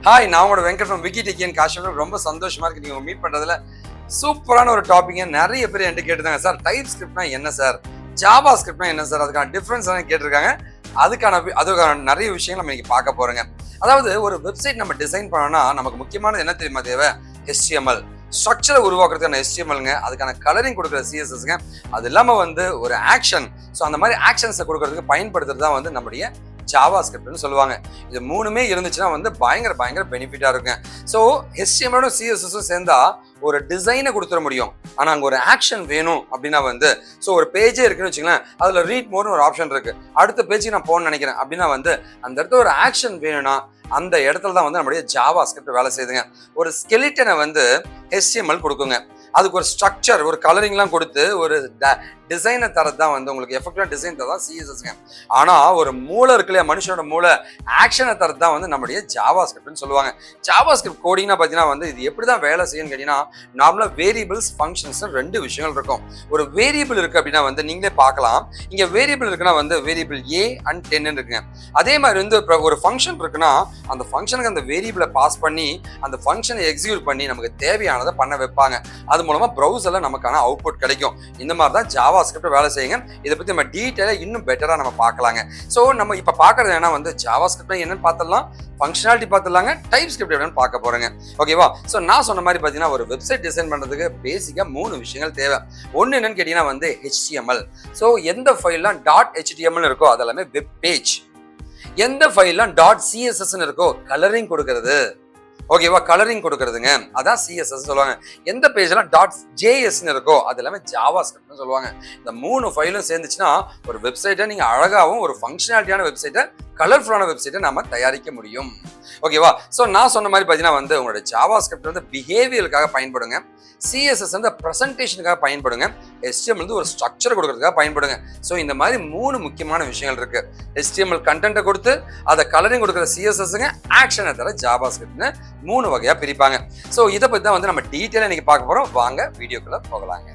Hi, நான் உங்களோட Venkat from விக்கிடெக்கியன் Kashmir. ரொம்ப சந்தோஷமா இருக்கு நீங்க மீட் பண்றதுல. சூப்பரான ஒரு டாபிக். நிறைய பேர் என்கிட்ட கேட்டிருந்தாங்க, சார் டைப் ஸ்கிரிப்ட்னா என்ன சார், ஜாவா ஸ்கிரிப்ட்னா என்ன சார், அதுக்கான டிஃபரன்ஸ் கேட்டிருக்காங்க. அதுக்கான நிறைய விஷயங்கள் நம்ம இன்னைக்கு பார்க்க போறோங்க. அதாவது ஒரு வெப்சைட் நம்ம டிசைன் பண்ணோம்னா நமக்கு முக்கியமானது என்ன தெரியுமா தேவை? HTML ஸ்ட்ரக்சரை உருவாக்குறதுக்கான HTMLங்க, அதுக்கான கலரிங் கொடுக்குற CSSங்க, அது இல்லாம ஒரு ஆக்ஷன். ஸோ அந்த மாதிரி ஆக்ஷன்ஸை கொடுக்கறதுக்கு பயன்படுத்துறது தான் நம்முடைய ஜாவா ஸ்கிரிப்ட்னு சொல்லுவாங்க. இது மூணுமே இருந்துச்சுன்னா பயங்கர பெனிஃபிட்டா இருக்குங்க. ஸோ HTML CSS சேர்ந்தா ஒரு டிசைனை கொடுத்துட முடியும். ஆனா அங்க ஒரு ஆக்ஷன் வேணும் அப்படின்னா ஸோ ஒரு பேஜே இருக்குன்னு வச்சுங்களேன், அதுல ரீட் மோர்னு ஒரு ஆப்ஷன் இருக்கு. அடுத்த பேஜுக்கு நான் போகணும்னு நினைக்கிறேன் அப்படின்னா அந்த இடத்துல ஒரு ஆக்ஷன் வேணும்னா அந்த இடத்துல தான் நம்மளுடைய ஜாவா ஸ்கிரிப்ட் வேலை செய்யுதுங்க. ஒரு ஸ்கெலிட்டனை HTML கொடுக்குங்க. அதுக்கு ஒரு ஸ்ட்ரக்சர், ஒரு கலரிங்லாம் கொடுத்து ஒரு டிசைனை தரது தான் உங்களுக்கு எஃபெக்டிவான டிசைன் தரதான் CSSங்க. ஆனா ஒரு மூளை இருக்கு இல்லையா, மனுஷனோட மூளை, ஆக்ஷனை தரது தான் நம்மளுடைய ஜாவா ஸ்கிரிப்ட்னு சொல்லுவாங்க. ஜாவா ஸ்கிரிப்ட் கோடிங்னா பார்த்தீங்கன்னா இது எப்படி தான் வேலை செய்யும்னு கேட்டீங்கன்னா, நார்மலா வேரியபிள்ஸ் ஃபங்க்ஷன்ஸ் ரெண்டு விஷயங்கள் இருக்கும். ஒரு வேரியபிள் இருக்கு அப்படின்னா நீங்களே பார்க்கலாம். இங்க வேரியபிள் இருக்குன்னா வேரியபிள் A and 10 இருக்குங்க. அதே மாதிரி ஒரு ஃபங்க்ஷன் இருக்குன்னா அந்த ஃபங்க்ஷனுக்கு அந்த வேரியபிளை பாஸ் பண்ணி அந்த ஃபங்க்ஷனை எக்ஸிக்யூட் பண்ணி நமக்கு தேவையானதை பண்ண வைப்பாங்க. அது மூலமா ப்ரௌசர்ல நமக்கான அவுட்புட் கிடைக்கும். இந்த மாதிரி தான் ஜாவா ஸ்கிரிப்ட் வேலை செய்யுங்க. இதை பத்தி நம்ம டீடைலா இன்னும் பெட்டரா நம்ம பார்க்கலாங்க. ஸோ நம்ம இப்ப பாக்குறது என்ன ஜாவா ஸ்கிரிப்ட் என்னன்னு பார்த்துடலாம், ஃபங்க்ஷனாலிட்டி பார்த்துடலாங்க, டைப் ஸ்கிரிப்ட் என்னன்னு பார்க்க போறேங்க. ஓகேவா? ஸோ நான் சொன்ன மாதிரி பார்த்தீங்கன்னா ஒரு வெப்சைட் டிசைன் பண்றதுக்கு பேசிக்கா 3 விஷயங்கள் தேவை. ஒன்னு என்னன்னு கேட்டீங்கன்னா HTML. ஸோ எந்த ஃபைல்லாம் .html இருக்கோ அதெல்லாமே வெப் பேஜ். எந்த ஃபைல்லாம் .css இருக்கோ கலரிங் கொடுக்கறது. ஓகேவா? கலரிங் கொடுக்கறதுங்க, அதான் CSS சொல்லுவாங்க. எந்த பேஜ்லாம் .js இருக்கோ அது எல்லாமே ஜாவா ஸ்கிரிப்ட்னு சொல்லுவாங்க. இந்த 3 ஃபைலும் சேர்ந்துச்சுன்னா ஒரு வெப்சைட்டை நீங்க அழகாவும் ஒரு ஃபங்க்ஷனாலிட்டியான வெப்சைட்டை, கலர்ஃபுல்லான வெப்சைட்டை நாம தயாரிக்க முடியும். ஓகேவா? ஸோ நான் சொன்ன மாதிரி பார்த்தீங்கன்னா உங்களோட ஜாவா ஸ்கிரிப்ட் பிஹேவியருக்காக பயன்படுங்க, CSS பிரசன்டேஷனுக்காக பயன்படுங்க, HTML ஒரு ஸ்ட்ரக்சர் கொடுக்கறதுக்காக பயன்படுங்க. ஸோ இந்த மாதிரி 3 முக்கியமான விஷயங்கள் இருக்கு. HTML கண்டென்ட்டை கொடுத்து அதை கலரிங் கொடுக்குற CSSங்க, ஆக்ஷனை தர ஜாவா ஸ்கிரிப்ட்னு 3 வகையா பிரிப்பாங்க. ஸோ இதை பத்தி தான் நம்ம டீட்டெயிலாக இன்னைக்கு பார்க்க போறோம். வாங்க வீடியோக்குள்ள போகலாங்க.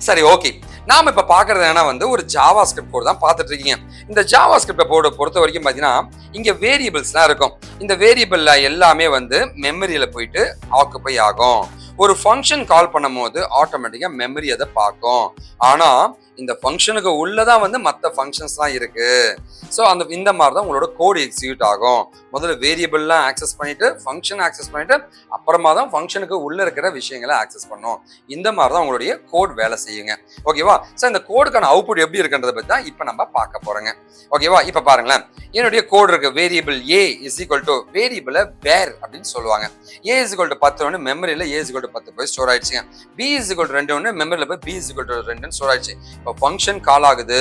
சரி, ஓகே. நாம இப்ப பாக்குறது என்ன ஒரு ஜாவா ஸ்கிரிப்ட் கோட் தான் பார்த்துட்டு இருக்கீங்க. இந்த ஜாவா ஸ்கிரிப்ட் பொறுத்த வரைக்கும் பாத்தீங்கன்னா இங்க வேரியபிள்ஸ்லாம் இருக்கும். இந்த வேரியபிள்ல எல்லாமே மெமரியில போயிட்டு ஆக்குபை ஆகும். ஒரு ஃபங்க்ஷன் கால் பண்ணும் போது ஆட்டோமேட்டிக்கா மெமரி அதை பார்க்கும். ஆனா இந்த ஃபங்க்ஷனுக்கு உள்ளதான் மற்ற ஃபங்க்ஷன்ஸ்லாம் இருக்கு. ஸோ இந்த மாதிரி தான் உங்களோட கோடு எக்ஸிக்யூட் ஆகும். முதல்ல வேரியபிள்லாம் ஆக்சஸ் பண்ணிட்டு ஃபங்க்ஷன் ஆக்சஸ் பண்ணிட்டு அப்புறமா தான் ஃபங்க்ஷனுக்கு உள்ள இருக்கிற விஷயங்களை ஆக்சஸ் பண்ணும். இந்த மாதிரி தான் உங்களுடைய கோட் வேலை செய்யுங்க. ஓகேவா? ஸோ இந்த கோடுக்கான அவுட்புட் எப்படி இருக்குன்றதை பத்தி தான் இப்போ நம்ம பார்க்க போறோங்க. ஓகேவா? இப்போ பாருங்களேன், என்னுடைய கோடு இருக்கு. Variable A is equal to வேரியபிளை வேர் அப்படின்னு சொல்லுவாங்க. A இஸ் ஈக்குவல் டு 10 மெமரியில A இஸ் ஈக்குவல் டு 10 போய் ஸ்டோர் ஆயிடுச்சுங்க. B இஸ் ஈக்குவல் டு 2 மெமரியில போய் B is equal to 2 store ஆயிடுச்சு. இப்போ ஃபங்க்ஷன் கால் ஆகுது,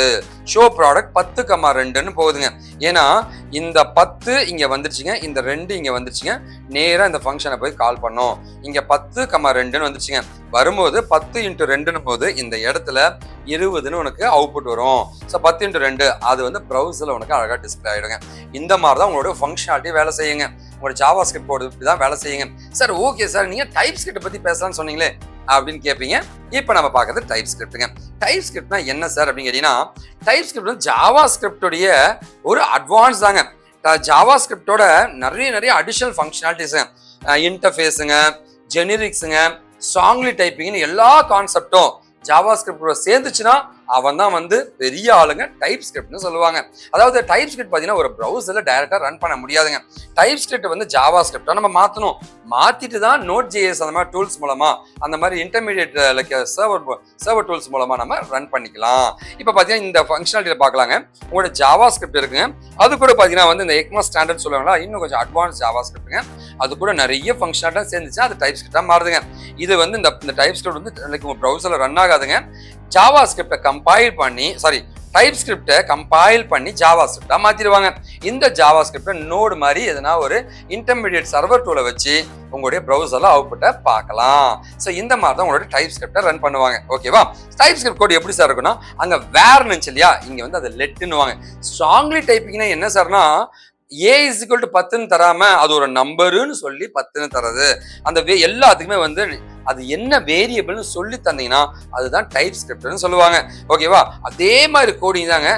ஷோ ப்ராடக்ட் 10,2ன்னு போகுதுங்க. ஏன்னா இந்த 10 இங்க வந்துருச்சுங்க, இந்த 2 இங்க வந்துருச்சுங்க. நேரா இந்த ஃபங்க்ஷனை போய் கால் பண்ணோம். இங்க 10,2ன்னு வந்துருச்சுங்க. வரும்போது 10 × 2ன்னு போது இந்த இடத்துல 20ன்னு உனக்கு அவுட்புட் வரும். ஸோ 10 × 2 அது ப்ரௌசர்ல உனக்கு அழகா டிஸ்பிளே ஆயிடுங்க. இந்த மாதிரி தான் உங்களோட ஃபங்க்ஷனாலிட்டி வேலை செய்யுங்க. உங்களோட ஜாவா ஸ்கிரிப்ட் கோட் இப்படி தான் வேலை செய்யுங்க. சார் ஓகே சார், நீங்க டைப் ஸ்கிரிப்ட் பத்தி பேசலாம்னு சொன்னீங்களே அப்படின்னு கேட்பீங்க. இப்போ நம்ம பார்க்கறது டைப் ஸ்கிரிப்ட்டுங்க. டைப் ஸ்கிரிப்ட்னா என்ன சார் அப்படின்னு கேட்டீங்கன்னா, டைப் ஸ்கிரிப்ட் ஜாவா ஸ்கிரிப்டோடைய ஒரு அட்வான்ஸ் தாங்க. ஜாவா ஸ்கிரிப்டோட நிறைய அடிஷனல் ஃபங்க்ஷனாலிட்டிஸுங்க, இன்டர்ஃபேஸுங்க, ஜெனரிக்ஸுங்க, ஸ்ட்ராங்லி டைப்பிங்னு எல்லா கான்செப்டும் ஜாவா ஸ்கிரிப்டோட சேர்ந்துச்சுன்னா அவன் தான் வந்து பெரிய ஆளுங்க TypeScriptனு சொல்லுவாங்க. அதாவது TypeScript பார்த்தீங்கன்னா ஒரு ப்ரௌசர்ல டைரக்டா ரன் பண்ண முடியாதுங்க. TypeScript வந்து JavaScript நம்ம மாற்றணும். மாத்திட்டு தான் Node.js அந்த மாதிரி டூல்ஸ் மூலமா அந்த மாதிரி இன்டர்மீடியேட் லைக் சர்வர் டூல்ஸ் மூலமா நம்ம ரன் பண்ணிக்கலாம். இப்போ பார்த்தீங்கன்னா இந்த ஃபங்க்ஷனாலிட்டியில பார்க்கலாங்க. உங்களோட JavaScript இருக்குங்க. அது கூட பார்த்தீங்கன்னா வந்து இந்த ECMAScript ஸ்டாண்டர்ட் சொல்லுவாங்களா, இன்னும் கொஞ்சம் அட்வான்ஸ் JavaScriptங்க. அது கூட நிறைய ஃபங்க்ஷனாலிட்டி சேர்ந்துச்சு, அது TypeScript மாறுதுங்க. இது வந்து இந்த TypeScript வந்து லைக் உங்க ப்ரௌசர்ல ரன் ஆகாதுங்க. JavaScript கம்பைல் பண்ணி TypeScript கம்பைல் பண்ணி JavaScript மாத்திடுவாங்க. இந்த JavaScript நோடு மாதிரி எதனா ஒரு இன்டர்மீடியேட் சர்வர் டூலை வச்சு உங்களுடைய ப்ரௌசர்ல அவுட்புட்டை பார்க்கலாம். ஸோ இந்த மாதிரி தான் உங்களுடைய TypeScript ரன் பண்ணுவாங்க. ஓகேவா? TypeScript கோட் எப்படி சார் இருக்குன்னா, அங்க வேர்னு இல்லையா, இங்க வந்து அது லெட்டுன்னுவாங்க. ஸ்ட்ராங்லி டைப்பிங்னா என்ன சார்னா, a is equal to 10 தராம அது ஒரு நம்பருன்னு சொல்லி 10 தரது. அந்த எல்லாத்துக்குமே வந்து அது என்ன வேரியபிள்னு சொல்லி தந்தீங்கன்னா அதுதான் TypeScriptனு சொல்லுவாங்க. ஓகேவா? அதே மாதிரி கோடிங் தாங்க,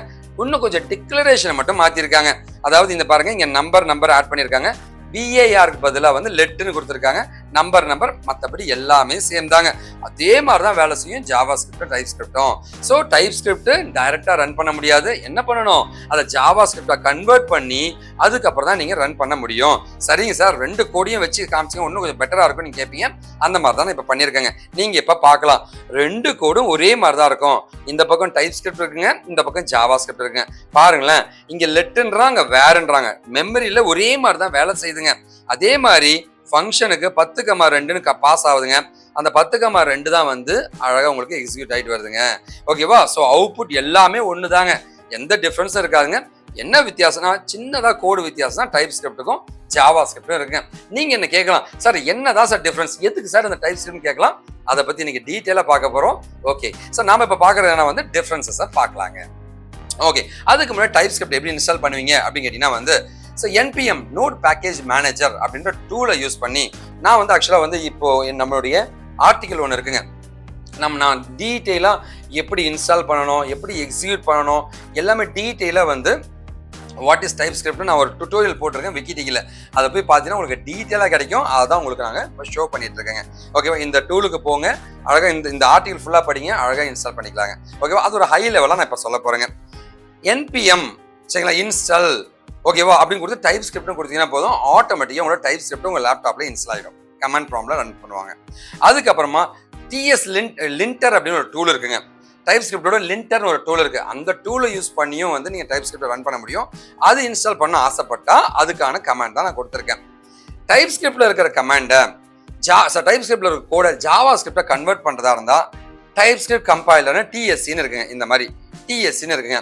இன்னும் கொஞ்சம் டிக்ளரேஷனை மட்டும் மாத்திருக்காங்க. அதாவது இந்த பாருங்க, இங்க நம்பர் ஆட் பண்ணிருக்காங்க. VARக்கு பதிலாக வந்து லெட்டுன்னு கொடுத்துருக்காங்க. நம்பர் மற்றபடி எல்லாமே சேம் தாங்க. அதே மாதிரி தான் வேலை செய்யும் JavaScript TypeScriptம். ஸோ TypeScript டைரக்டாக ரன் பண்ண முடியாது. என்ன பண்ணணும், அதை JavaScript கன்வெர்ட் பண்ணி அதுக்கப்புறம் தான் நீங்கள் ரன் பண்ண முடியும். சரிங்க சார், 2 கோடியும் வச்சு காமிச்சிங்க, இன்னும் கொஞ்சம் பெட்டராக இருக்கும் நீங்கள் கேட்பீங்க. அந்த மாதிரி தான் இப்போ பண்ணியிருக்கேங்க. நீங்கள் இப்போ பார்க்கலாம், 2 கோடும் ஒரே மாதிரி தான் இருக்கும். இந்த பக்கம் TypeScript இருக்குங்க, இந்த பக்கம் JavaScript இருக்குங்க. பாருங்களேன், இங்கே லெட்டுன்றாங்க, வேறுன்றாங்க. மெமரியில் ஒரே மாதிரி தான் வேலை செய்யுதுங்க. அதே மாதிரி ஃபங்க்ஷனுக்கு 10,2ன்னு பாஸ் ஆகுதுங்க. அந்த 10,2 தான் வந்து அழகா உங்களுக்கு எக்ஸிக்யூட் ஆயிட்டு வருதுங்க. ஓகேவா? ஸோ அவுட்புட் எல்லாமே ஒன்று தாங்க, எந்த டிஃபரன்ஸும் இருக்காதுங்க. என்ன வித்தியாசம்னா, சின்னதா கோடு வித்தியாசம் தான் TypeScriptக்கும் JavaScriptக்கும் இருக்குங்க. நீங்க என்ன கேட்கலாம், சார் என்னதான் சார் டிஃபரன்ஸ், எதுக்கு சார் இந்த TypeScript கேட்கலாம். அதை பத்தி நீங்க டீட்டெயிலா பார்க்க போறோம். ஓகே, ஸோ நாம இப்ப பாக்குறது வந்து டிஃபரன்சஸை பார்க்கலாங்க. ஓகே, அதுக்கு முன்னாடி TypeScript எப்படி இன்ஸ்டால் பண்ணுவீங்க அப்படின்னு கேட்டீங்கன்னா வந்து, so NPM note package manager அப்படின்ற டூலை யூஸ் பண்ணி நான் வந்து ஆக்சுவலாக வந்து இப்போ நம்மளுடைய ஆர்டிக்கல் ஒன்று இருக்குங்க. நான் டீட்டெயிலாக எப்படி இன்ஸ்டால் பண்ணணும், எப்படி எக்ஸிக்யூட் பண்ணணும், எல்லாமே டீட்டெயிலாக வந்து வாட் இஸ் TypeScript நான் ஒரு டுட்டோரியல் போட்டிருக்கேன் விக்கிடிக்கில். அதை போய் பார்த்தீங்கன்னா உங்களுக்கு டீட்டெயிலாக கிடைக்கும். அதை தான் உங்களுக்கு நாங்கள் இப்போ ஷோ பண்ணிட்டு இருக்கேங்க. ஓகேவா? இந்த டூலுக்கு போங்க, அழகாக இந்த ஆர்டிக்கல் ஃபுல்லாக படிங்க, அழகாக இன்ஸ்டால் பண்ணிக்கலாங்க. ஓகேவா? அது ஒரு ஹை லெவலாக நான் இப்போ சொல்ல போகிறேங்க. NPM சரிங்களா, இன்ஸ்டால் ஓகேவா அப்படின்னு கொடுத்து TypeScriptனு கொடுத்தீங்கன்னா போதும், ஆட்டோமேட்டிக்காக உங்களோட TypeScript உங்கள் லேப்டாப்ல இன்ஸ்டால் ஆகிடும். கமாண்ட் ப்ராம்ப்ட்ல ரன் பண்ணுவாங்க. அதுக்கப்புறமா லிண்டர் அப்படின்னு ஒரு டூல் இருக்குங்க. TypeScriptோட லிண்டர்னு ஒரு டூல் இருக்கு. அந்த டூலை யூஸ் பண்ணியும் வந்து நீங்க TypeScript ரன் பண்ண முடியும். அது இன்ஸ்டால் பண்ண ஆசைப்பட்டா அதுக்கான கமாண்ட் தான் நான் கொடுத்துருக்கேன். TypeScriptல இருக்கிற கமாண்டை TypeScriptல இருக்க கோடை JavaScriptை கன்வெர்ட் பண்றதா இருந்தா TypeScript கம்பைலர்னு TSCன்னு இருக்குங்க. இந்த மாதிரி TSCன்னு இருக்குங்க.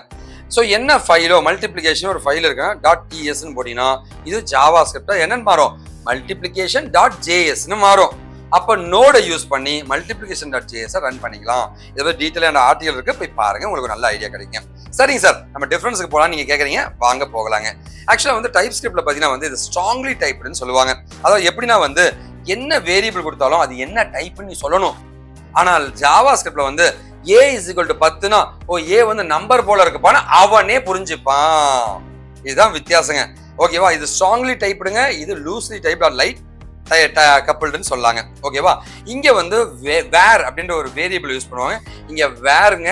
ஸோ என்ன ஃபைலோ மல்டிப்ளிகேஷன் ஒரு ஃபைல் இருக்குன்னா .tsன்னு போட்டீங்கன்னா இது JavaScript என்னன்னு மாறும், multiplication.jsன்னு மாறும். அப்போ நோடை யூஸ் பண்ணி multiplication.js ரன் பண்ணிக்கலாம். இதை பற்றி டீட்டெயிலான ஆர்டிகல் இருக்கு, போய் பாருங்க, உங்களுக்கு நல்ல ஐடியா கிடைக்கும். சரிங்க சார், நம்ம டிஃபரன்ஸுக்கு போகலாம் நீங்க கேட்குறீங்க, வாங்க போகலாங்க. ஆக்சுவலாக வந்து TypeScriptல பார்த்தீங்கன்னா வந்து இது ஸ்ட்ராங்லி டைப்டுன்னு சொல்லுவாங்க. அதாவது எப்படின்னா வந்து என்ன வேரியபிள் கொடுத்தாலும் அது என்ன டைப்னு நீ சொல்லணும். ஆனால் JavaScriptல வந்து a is equal to 10னா a வந்து நம்பர் போல இருக்குப்பான்னு அவனே புரிஞ்சுப்பான். இதுதான் வித்தியாசங்க. ஓகேவா? இது ஸ்ட்ராங்லி டைப்டுங்க, இது லூஸ்லி டைப்ட் ஆர் லைட் கப்பிள்டுன்னு சொல்லாங்க. ஓகேவா? இங்க வந்து வேர் அப்படின்ற ஒரு வேரியபிள் யூஸ் பண்ணுவாங்க. இங்க வேருங்க,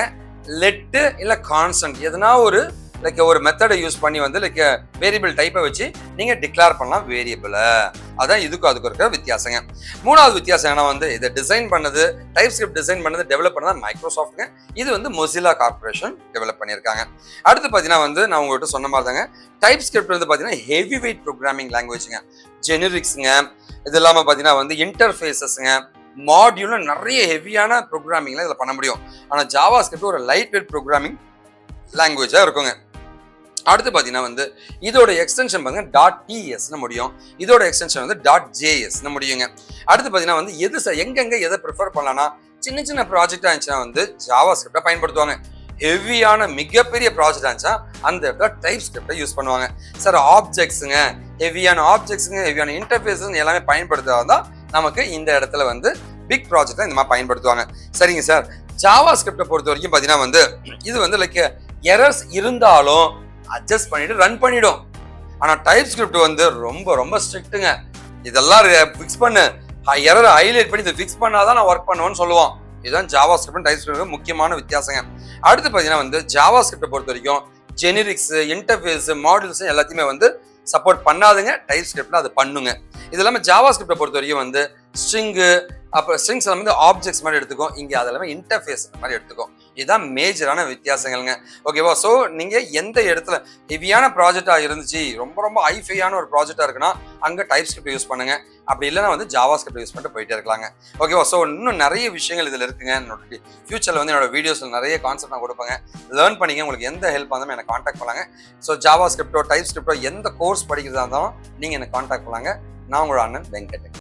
லெட்டு இல்ல கான்ஸ்டன்ட் எதனா ஒரு லைக் ஒரு மெத்தடை யூஸ் பண்ணி வந்து லைக் வேரியபிள் டைப்பை வச்சு நீங்க டிக்ளேர் பண்ணலாம் வேரியபிளை. அதான் இதுக்கும் அதுக்கு இருக்கிற வித்தியாசங்க. மூணாவது வித்தியாசம் என்ன வந்து இதை டிசைன் பண்ணது TypeScript டிசைன் பண்ணது டெவலப் பண்ணது மைக்ரோசாஃப்ட்ங்க. இது வந்து மொசில்லா கார்பரேஷன் டெவலப் பண்ணியிருக்காங்க. அடுத்து பார்த்தீங்கன்னா வந்து நான் உங்கள்கிட்ட சொன்ன மாதிரி தாங்க TypeScript வந்து பார்த்தீங்கன்னா ஹெவி வெயிட் ப்ரோக்ராமிங் லாங்குவேஜ்ங்க, ஜெனரிக்ஸுங்க, இது இல்லாமல் பார்த்தீங்கன்னா வந்து இன்டர்ஃபேஸஸ்ங்க, மாடியூலும் நிறைய ஹெவியான ப்ரோக்ராமிங்லாம் இதில் பண்ண முடியும். ஆனால் JavaScript ஒரு லைட் வெயிட் ப்ரோக்ராமிங் லாங்குவேஜாக இருக்குங்க. அடுத்து பார்த்தீங்கன்னா வந்து இதோட எக்ஸ்டென்ஷன் பாருங்க .tsன்னு முடியும், இதோட எக்ஸ்டென்ஷன் வந்து .jsன்னு முடியுங்க. அடுத்து பார்த்தீங்கன்னா வந்து எங்கெங்க எதை ப்ரிஃபர் பண்ணலாம்னா சின்ன சின்ன ப்ராஜெக்டாக இருந்துச்சுன்னா வந்து JavaScript பயன்படுத்துவாங்க. ஹெவியான மிகப்பெரிய ப்ராஜெக்ட் இருந்துச்சா அந்த இடத்துல TypeScript யூஸ் பண்ணுவாங்க. சார் ஆப்ஜெக்ட்ஸுங்க, ஹெவியான ஆப்ஜெக்ட்ஸுங்க, ஹெவியான இன்டர்ஃபேஸஸ் எல்லாமே பயன்படுத்துறதா நமக்கு இந்த இடத்துல வந்து பிக் ப்ராஜெக்ட் இந்த மாதிரி பயன்படுத்துவாங்க. சரிங்க சார், JavaScript பொறுத்த வரைக்கும் பார்த்தீங்கன்னா வந்து இது வந்து லைக் எரர்ஸ் இருந்தாலும் அட்ஜஸ்ட் பண்ணிட்டு ரன் பண்ணிடும். ஆனால் TypeScript வந்து ரொம்ப ரொம்ப ஸ்ட்ரிக்ட்டுங்க. இதெல்லாம் ஃபிக்ஸ் பண்ணு, எரரை ஹைலைட் பண்ணி இதை ஃபிக்ஸ் பண்ணாதான் நான் ஒர்க் பண்ணுவேன்னு சொல்லுவோம். இதுதான் JavaScript TypeScript முக்கியமான வித்தியாசங்க. அடுத்து பார்த்தீங்கன்னா வந்து ஜாவா ஸ்கிரிப்டை பொறுத்த வரைக்கும் ஜெனரிக்ஸ், இன்டர்ஃபேஸ், மாடல்ஸ் எல்லாத்தையுமே வந்து சப்போர்ட் பண்ணாதுங்க. டைப் ஸ்கிரிப்ட்ல அது பண்ணுங்க. இது இல்லாமல் ஜாவா ஸ்கிரிப்டை பொறுத்த வரைக்கும் வந்து ஸ்ட்ரிங்கு, அப்புறம் ஸ்ட்ரிங்ஸ் எல்லாம் வந்து ஆப்ஜெக்ட்ஸ் மாதிரி எடுத்துக்கும். இங்கே அதெல்லாமே இன்டர்ஃபேஸ் மாதிரி எடுத்துக்கும். இதுதான் மேஜரான வித்தியாசங்கள்ங்க. ஓகேவா? ஸோ நீங்கள் எந்த இடத்துல ஹெவியான ப்ராஜெக்டாக இருந்துச்சு, ரொம்ப ரொம்ப ஹைஃபையான ஒரு ப்ராஜெக்டாக இருக்குன்னா அங்கே டைப் ஸ்கிரிப்ட் யூஸ் பண்ணுங்க. அப்படி இல்லைன்னா வந்து ஜாவா ஸ்கிரிப்ட் யூஸ் பண்ணிட்டு போயிட்டே இருக்கலாங்க. ஓகேவா? ஸோ இன்னும் நிறைய விஷயங்கள் இதில் இருக்குங்க. என்னோட ஃபியூச்சரில் வந்து என்னோட வீடியோஸில் நிறைய கான்செப்ட் நான் கொடுப்பேங்க. லேர்ன் பண்ணிங்க. உங்களுக்கு எந்த ஹெல்ப் இருந்தாலும் எனக்கு காண்டாக்ட் பண்ணலாங்க. ஸோ ஜாவா ஸ்கிரிப்டோ டைப் ஸ்கிரிப்டோ எந்த கோர்ஸ் படிக்கிறதா இருந்தாலும் நீங்கள் எனக்கு காண்டாக்ட் பண்ணலாங்க. நான் உங்களோட அண்ணன் வெங்கட்.